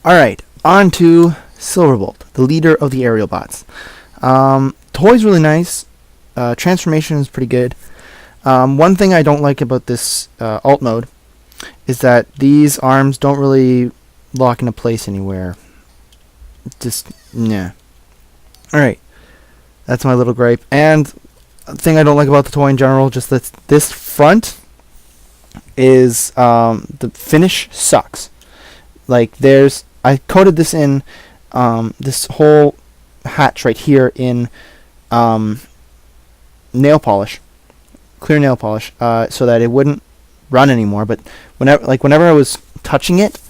Alright, on to Silverbolt, the leader of the aerial bots. Toy's really nice. Transformation is pretty good. One thing I don't like about this alt mode is that these arms don't really lock into place anywhere. Just, nah. Alright, that's my little gripe. And a thing I don't like about the toy in general, just that this front is, the finish sucks. Like, I coated this in, this whole hatch right here in nail polish, clear nail polish, so that it wouldn't run anymore. But whenever I was touching it,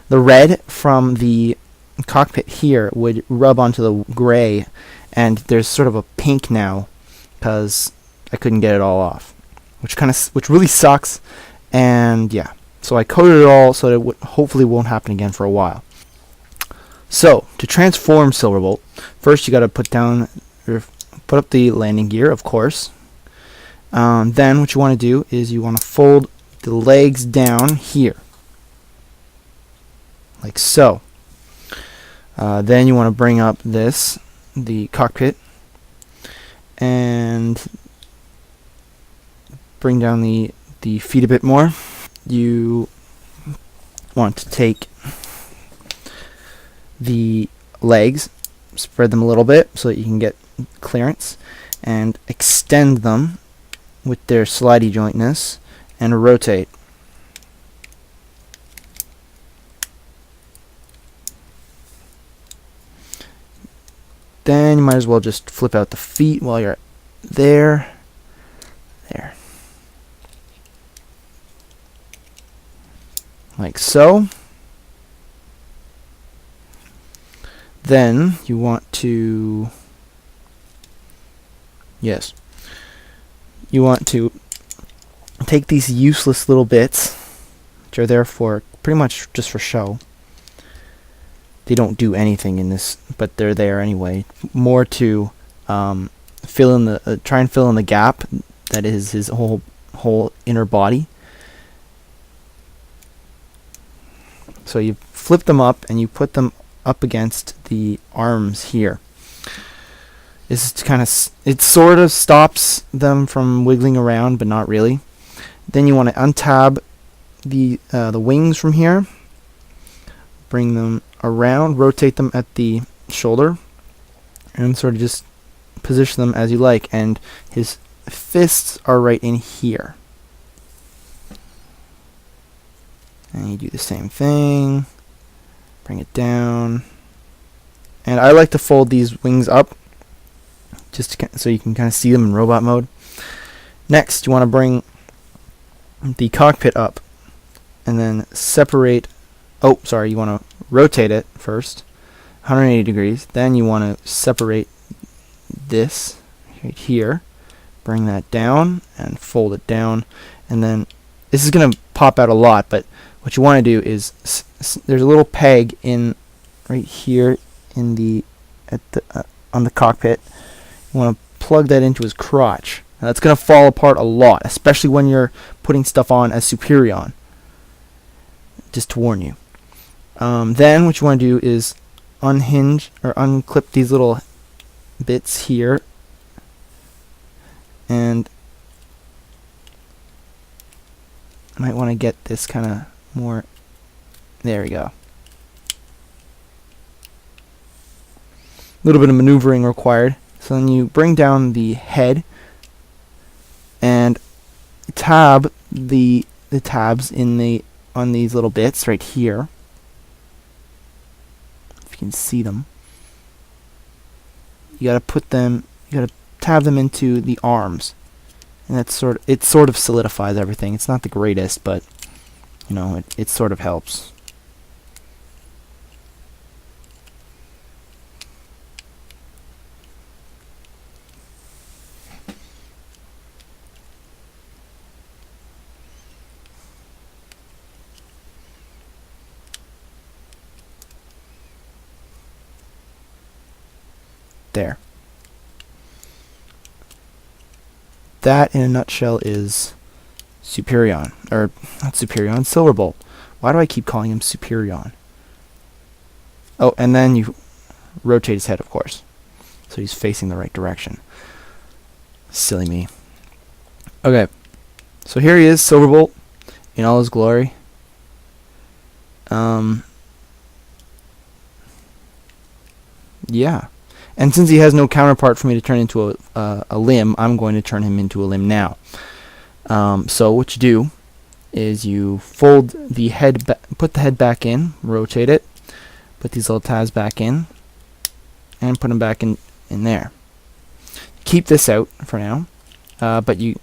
the red from the cockpit here would rub onto the gray, and there's sort of a pink now because I couldn't get it all off, which really sucks. And yeah, so I coated it all so that it hopefully won't happen again for a while. So to transform Silverbolt, first you got to put up the landing gear, of course. Then what you want to do is you want to fold the legs down here, like so. Then you want to bring up the cockpit, and bring down the feet a bit more. You want to take the legs, spread them a little bit so that you can get clearance, and extend them with their slidey jointness and rotate. Then you might as well just flip out the feet while you're there. There. Like so. Then you want to, yes, you want to take these useless little bits, which are there for pretty much just for show. They don't do anything in this, but they're there anyway. More to fill in the try and fill in the gap that is his whole inner body. So you flip them up and you put them up against the arms here. This is it sort of stops them from wiggling around, but not really. Then you want to untab the wings from here, bring them around, rotate them at the shoulder, and sort of just position them as you like. And his fists are right in here. And you do the same thing. Bring it down. And I like to fold these wings up just so you can kind of see them in robot mode. Next, you want to bring the cockpit up and then separate. Oh, sorry, you want to rotate it first 180 degrees. Then you want to separate this right here. Bring that down and fold it down. And then this is going to pop out a lot, but what you want to do is there's a little peg in right here in on the cockpit. You want to plug that into his crotch. Now that's going to fall apart a lot, especially when you're putting stuff on as Superion. Just to warn you. Then what you want to do is unhinge or unclip these little bits here, and I might want to get this kind of more. There we go. A little bit of maneuvering required. So then you bring down the head and tab the tabs on these little bits right here. If you can see them. You gotta tab them into the arms. And it sort of solidifies everything. It's not the greatest, but you know, it sort of helps. There. That, in a nutshell, is Superion. Or, not Superion, Silverbolt. Why do I keep calling him Superion? Oh, and then you rotate his head, of course, so he's facing the right direction. Silly me. Okay, so here he is, Silverbolt, in all his glory. Yeah. And since he has no counterpart for me to turn into a limb, I'm going to turn him into a limb now. So what you do is you fold the head, put the head back in, rotate it, put these little tabs back in, and put them back in there. Keep this out for now, but you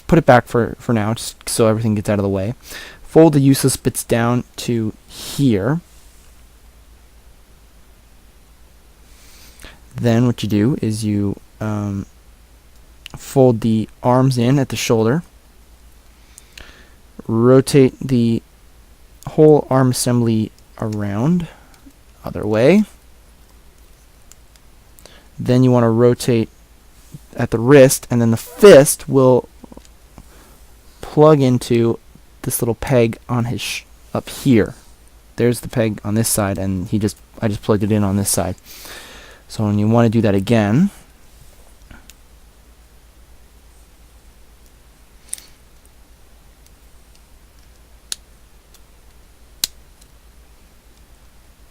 put it back for now, just so everything gets out of the way. Fold the useless bits down to here. Then what you do is you fold the arms in at the shoulder, rotate the whole arm assembly around, other way. Then you want to rotate at the wrist, and then the fist will plug into this little peg on his up here. There's the peg on this side, and I just plugged it in on this side. So when you want to do that again,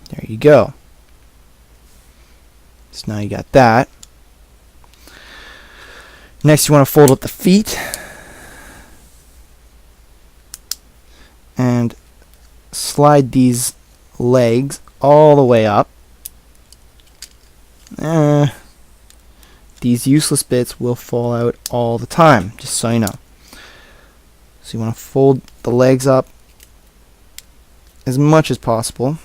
there you go. So now you got that. Next you want to fold up the feet and slide these legs all the way up. These useless bits will fall out all the time, just so you know. So you want to fold the legs up as much as possible.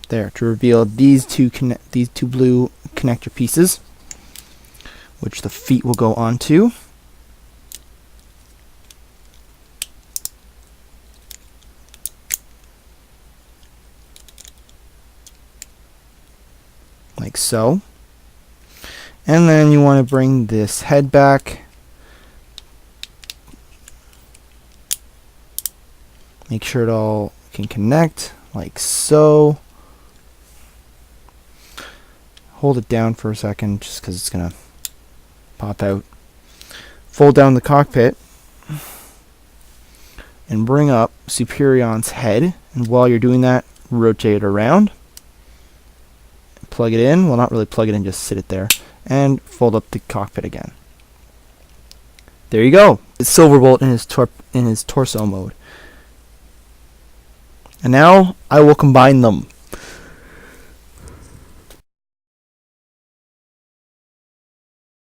There, to reveal these two blue connector pieces, which the feet will go onto. Like so. And then you want to bring this head back. Make sure it all can connect, like so. Hold it down for a second, just because it's going to pop out. Fold down the cockpit and bring up Superion's head. And while you're doing that, rotate it around. Plug it in. Well, not really plug it in, just sit it there. And fold up the cockpit again. There you go. It's Silverbolt in his torso mode. And now I will combine them.